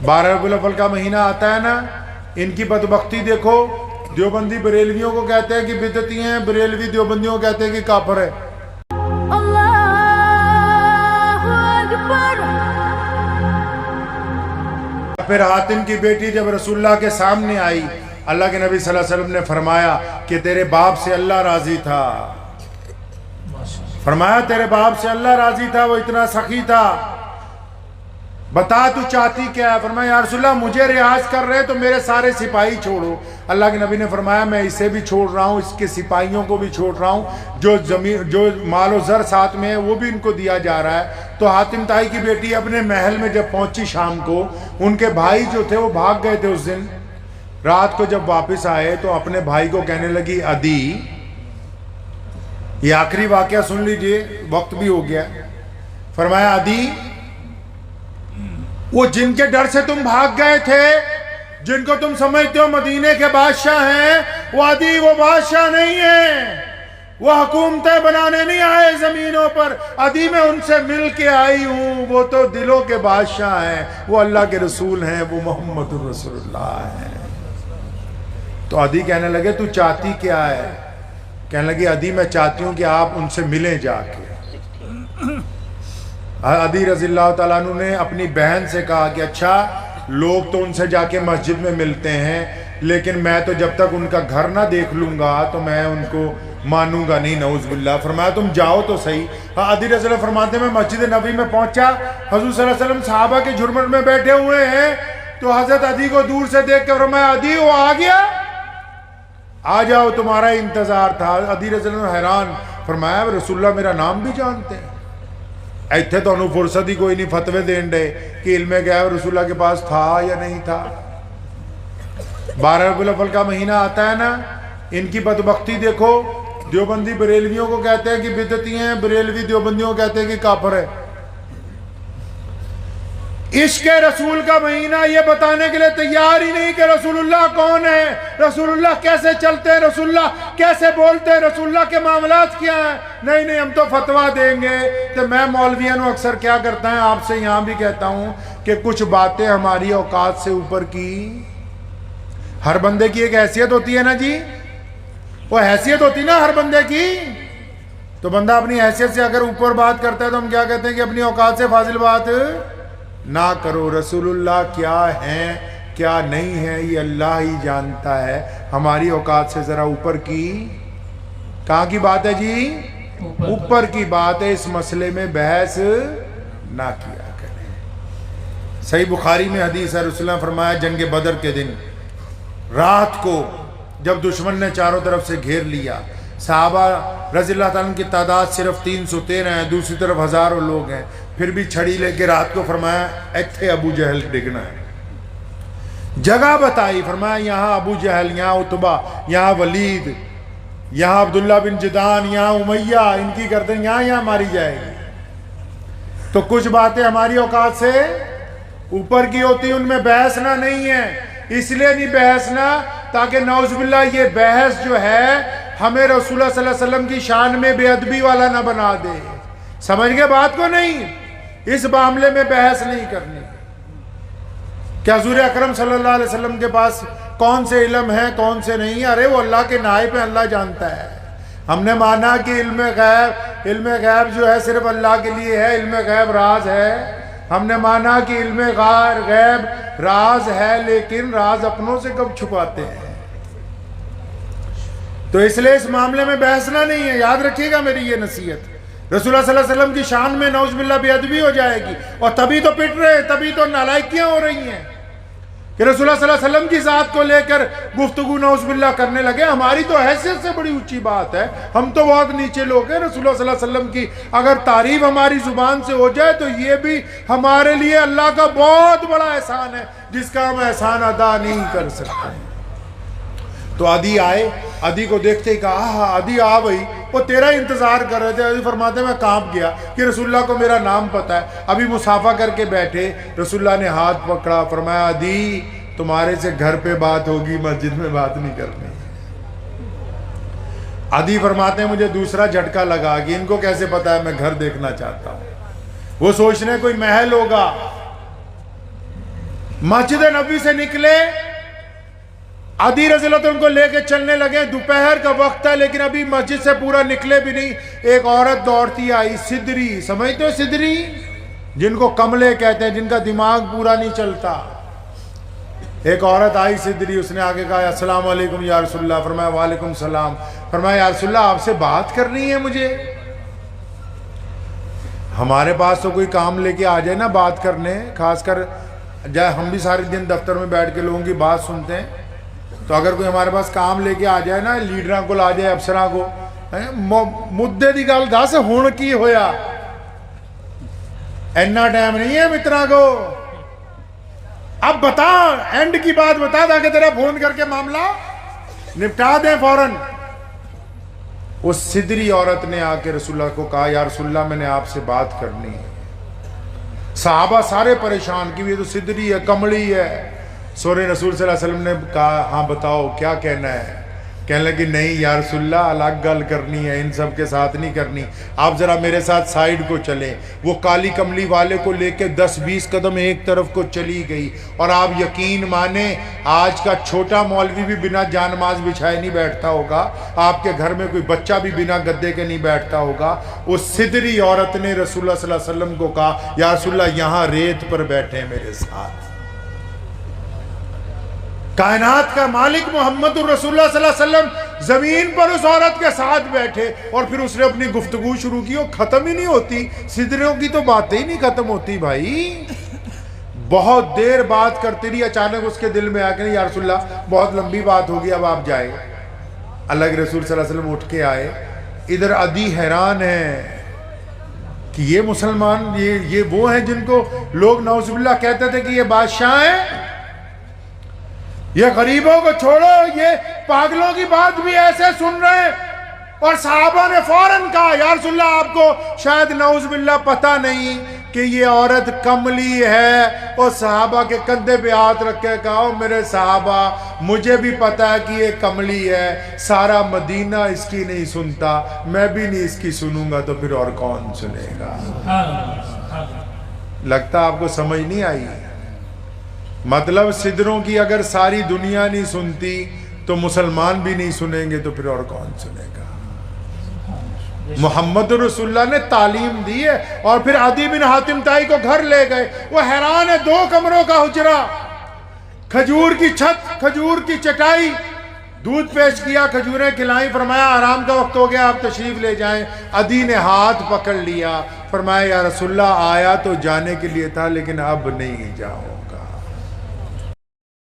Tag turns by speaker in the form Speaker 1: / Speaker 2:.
Speaker 1: 12 रबीउल अव्वल का महीना आता है ना, इनकी बदबख्ती देखो। देवबंदी बरेलवियों को कहते हैं कि बिदती हैं, बरेलवी देवबंदियों को कहते हैं कि काफिर है। फिर हातिम की बेटी जब रसूलुल्लाह के सामने आई, अल्लाह के नबी सल्लल्लाहु अलैहि वसल्लम ने फरमाया कि तेरे बाप से अल्लाह राजी था। फरमाया तेरे बाप से अल्लाह राजी था, वो इतना सखी था, बता तू चाहती क्या है। फरमाया या रसूलल्लाह मुझे रियाज कर रहे तो मेरे सारे सिपाही छोड़ो। अल्लाह के नबी ने फरमाया मैं इसे भी छोड़ रहा हूँ, इसके सिपाहियों को भी छोड़ रहा हूँ, जो जमीन जो मालो ज़र साथ में है वो भी इनको दिया जा रहा है। तो हातिम ताई की बेटी अपने महल में जब पहुंची शाम को, उनके भाई जो थे वो भाग गए थे उस दिन। रात को जब वापस आए तो अपने भाई को कहने लगी अदी, ये आखिरी वाकया सुन लीजिए, वक्त भी हो गया। फरमाया अदी, वो जिनके डर से तुम भाग गए थे, जिनको तुम समझते हो मदीने के बादशाह हैं, वो अदी वो बादशाह नहीं है, वो हुकूमतें बनाने नहीं आए जमीनों पर। अदी मैं उनसे मिल के आई हूं, वो तो दिलों के बादशाह हैं, वो अल्लाह के रसूल हैं, वो मोहम्मद रसूलुल्लाह हैं। तो अदी कहने लगे तू चाहती क्या है? कहने लगी अदी मैं चाहती हूं कि आप उनसे मिलें जाके। अदी रज़ियल्लाहु ताला अन्हु ने अपनी बहन से कहा कि अच्छा लोग तो उनसे जाके मस्जिद में मिलते हैं, लेकिन मैं तो जब तक उनका घर ना देख लूंगा तो मैं उनको मानूंगा नहीं, नऊज़ बिल्लाह। फरमाया तुम जाओ तो सही। अदी रज़ियल्लाहु फरमाते मैं मस्जिद नबी में पहुंचा, हुज़ूर सल्लल्लाहु अलैहि वसल्लम सहाबा के झुरमुट में बैठे हुए हैं, तो हज़रत अदी को दूर से देख कर फरमाया अदी वो आ गया, आ जाओ तुम्हारा इंतजार था। अदी रज़ियल्लाहु हैरान, फरमाया रसूलुल्लाह मेरा नाम भी जानते हैं। इत्थे तो फुर्सत ही कोई नहीं फतवे देन डे कि इल्मे गैब रसूलुल्लाह के पास था या नहीं था। 12 रबीउल अव्वल का महीना आता है ना, इनकी बदबख्ती देखो। देवबंदी बरेलवियों को कहते हैं कि बिदती हैं, बरेलवी देवबंदियों को कहते हैं कि काफिर है। इश्क रसूल का महीना ये बताने के लिए तैयार ही नहीं कि रसूलुल्लाह कौन है, रसूलुल्लाह कैसे चलते हैं, रसूलुल्लाह कैसे बोलते हैं, रसूलुल्लाह के मामलात क्या हैं। नहीं नहीं हम तो फतवा देंगे। तो मैं मौलवियों को अक्सर क्या करता है, आपसे यहाँ भी कहता हूँ कि कुछ बातें हमारी औकात से ऊपर की। हर बंदे की एक हैसियत होती है ना जी, वो हैसियत होती ना हर बंदे की। तो बंदा अपनी हैसियत से अगर ऊपर बात करता है तो हम क्या कहते हैं कि अपनी औकात से फाजिल बात ना करो। रसूलुल्लाह क्या हैं क्या नहीं है ये अल्लाह ही जानता है। हमारी औकात से जरा ऊपर की, कहाँ की बात है जी? ऊपर की बात है। इस मसले में बहस ना किया करें। सही बुखारी में हदीस है, रसूलुल्लाह फरमाया जंग बदर के दिन रात को जब दुश्मन ने चारों तरफ से घेर लिया, सहाबा रज़ियल्लाहु ताला की तादाद सिर्फ 313 है, दूसरी तरफ हजारों लोग हैं, फिर भी छड़ी लेके रात को फरमाया इत्थे अबू जहल डिगना है। जगह बताई, फरमाया यहाँ अबू जहल, यहाँ उतबा, यहाँ वलीद, यहाँ अब्दुल्ला बिन जिदान, यहाँ उमैया, इनकी गर्दन यहाँ यहाँ मारी जाएगी। तो कुछ बातें हमारी औकात से ऊपर की होती, उनमें बहसना नहीं है। इसलिए नहीं बहसना ताकि नौज़ बिल्लाह ये बहस जो है हमें रसूलुल्लाह सल्लल्लाहु अलैहि वसल्लम की शान में बेअदबी वाला ना बना दे। समझ गए बात को? नहीं, इस मामले में बहस नहीं करनी। क्या हुज़ूर अकरम सल्लल्लाहु अलैहि वसल्लम के पास कौन से इल्म है कौन से नहीं? अरे वो अल्लाह के नाइब पे अल्लाह जानता है। हमने माना कि इल्म गैब जो है सिर्फ अल्लाह के लिए है, इल्म गैब राज है। हमने माना कि इल्म गैब राज है, लेकिन राज अपनों से कब छुपाते हैं। तो इसलिए इस मामले में बहसना नहीं है। याद रखिएगा मेरी ये नसीहत। रसूलुल्लाह सल्लल्लाहु अलैहि वसल्लम की शान में नौज़ बिल्लाह बेअदबी हो जाएगी, और तभी तो पिट रहे, तभी तो नालायकियां हो रही हैं कि रसूलुल्लाह सल्लल्लाहु अलैहि वसल्लम की ज़ात को लेकर गुफ्तगू नौज़ बिल्लाह करने लगे। हमारी तो हैसियत से बड़ी ऊंची बात है, हम तो बहुत नीचे लोग हैं। रसूलुल्लाह सल्लल्लाहु अलैहि वसल्लम की अगर तारीफ हमारी जुबान से हो जाए तो ये भी हमारे लिए अल्लाह का बहुत बड़ा एहसान है, जिसका हम एहसान अदा नहीं कर सकते। तो अदी आए, अदी को देखते ही कहा हाँ अदी आ भाई, वो तेरा इंतजार कर रहे थे। अदी फरमाते मैं कांप गया कि रसूलुल्लाह को मेरा नाम पता है। अभी मुसाफा करके बैठे, रसूलुल्लाह ने हाथ पकड़ा, फरमाया अदी तुम्हारे से घर पे बात होगी, मस्जिद में बात नहीं करनी। अदी फरमाते हैं मुझे दूसरा झटका लगा कि इनको कैसे पता है मैं घर देखना चाहता हूँ। वो सोचने कोई महल होगा, مسجد نبی سے نکلے، عدی رضی اللہ عنہ کو لے کے چلنے لگے، دوپہر کا وقت تھا لیکن ابھی مسجد سے پورا نکلے بھی نہیں، ایک عورت دوڑتی آئی، سدری، سمجھتے ہو سدری؟ جن کو کملے کہتے ہیں، جن کا دماغ پورا نہیں چلتا. ایک عورت آئی سدری، اس نے آگے کہا السلام علیکم یا رسول اللہ. فرمایا وعلیکم السلام. فرمایا یا رسول اللہ آپ سے بات کرنی ہے مجھے. ہمارے پاس تو کوئی کام لے کے آ جائے نا بات کرنے، خاص کر جائے ہم بھی سارے دن دفتر میں بیٹھ کے لوگوں کی بات سنتے ہیں، تو اگر کوئی ہمارے پاس کام لے کے آ جائے نا، لیڈراں کو آ جائے، افسراں کو، مدے دی گل دس ہن کی ہویا، اینا ٹائم نہیں ہے مترا کو، اب بتا اینڈ کی بات بتا تاکہ تیرا فون کر کے معاملہ نپٹا دیں فوراً. اس سدری عورت نے آ کے رسول اللہ کو کہا یا رسول اللہ میں نے آپ سے بات کرنی ہے. صحابہ سارے پریشان کی، یہ تو سدری ہے، کمڑی ہے. سورے رسول صلی اللہ علیہ وسلم نے کہا ہاں بتاؤ کیا کہنا ہے. کہنے لگی نہیں یا رسول اللہ الگ گل کرنی ہے، ان سب کے ساتھ نہیں کرنی، آپ ذرا میرے ساتھ سائیڈ کو چلیں. وہ کالی کملی والے کو لے کے 10-20 قدم ایک طرف کو چلی گئی. اور آپ یقین مانیں آج کا چھوٹا مولوی بھی بنا جانماز بچھائے نہیں بیٹھتا ہوگا، آپ کے گھر میں کوئی بچہ بھی بنا گدے کے نہیں بیٹھتا ہوگا. اس سدری عورت نے رسول اللہ صلی اللہ علیہ وسلم کو کہا یا رسول اللہ یہاں ریت پر بیٹھے میرے ساتھ. کائنات کا مالک محمد الرسول اللہ صلی اللہ علیہ وسلم زمین پر اس عورت کے ساتھ بیٹھے، اور پھر اس نے اپنی گفتگو شروع کی. وہ ختم ہی نہیں ہوتی، سدریوں کی تو باتیں ہی نہیں ختم ہوتی بھائی. بہت دیر بات کرتی رہی، اچانک اس کے دل میں آ کے یا رسول اللہ بہت لمبی بات ہوگی اب آپ جائیں. اللہ کے رسول صلی اللہ علیہ وسلم اٹھ کے آئے. ادھر عدی حیران ہے کہ یہ مسلمان، یہ وہ ہیں جن کو لوگ نعوذ باللہ کہتے تھے کہ یہ بادشاہ ہیں، یہ غریبوں کو چھوڑو، یہ پاگلوں کی بات بھی ایسے سن رہے ہیں. اور صحابہ نے فوراً کہا یا رسول اللہ آپ کو شاید نعوذ باللہ پتہ نہیں کہ یہ عورت کملی ہے. اور صحابہ کے کندھے پہ ہاتھ رکھ کے کہا میرے صحابہ مجھے بھی پتہ ہے کہ یہ کملی ہے، سارا مدینہ اس کی نہیں سنتا، میں بھی نہیں اس کی سنوں گا تو پھر اور کون سنے گا. لگتا آپ کو سمجھ نہیں آئی. مطلب سدروں کی اگر ساری دنیا نہیں سنتی تو مسلمان بھی نہیں سنیں گے تو پھر اور کون سنے گا. محمد رسول اللہ نے تعلیم دی ہے. اور پھر عدی بن حاتم طائی کو گھر لے گئے. وہ حیران ہے، 2 کمروں کا حجرہ، کھجور کی چھت، کھجور کی چٹائی، دودھ پیش کیا، کھجوریں کھلائیں. فرمایا آرام کا وقت ہو گیا آپ تشریف لے جائیں. عدی نے ہاتھ پکڑ لیا، فرمایا یا رسول اللہ آیا تو جانے کے لیے تھا لیکن اب نہیں جاؤ.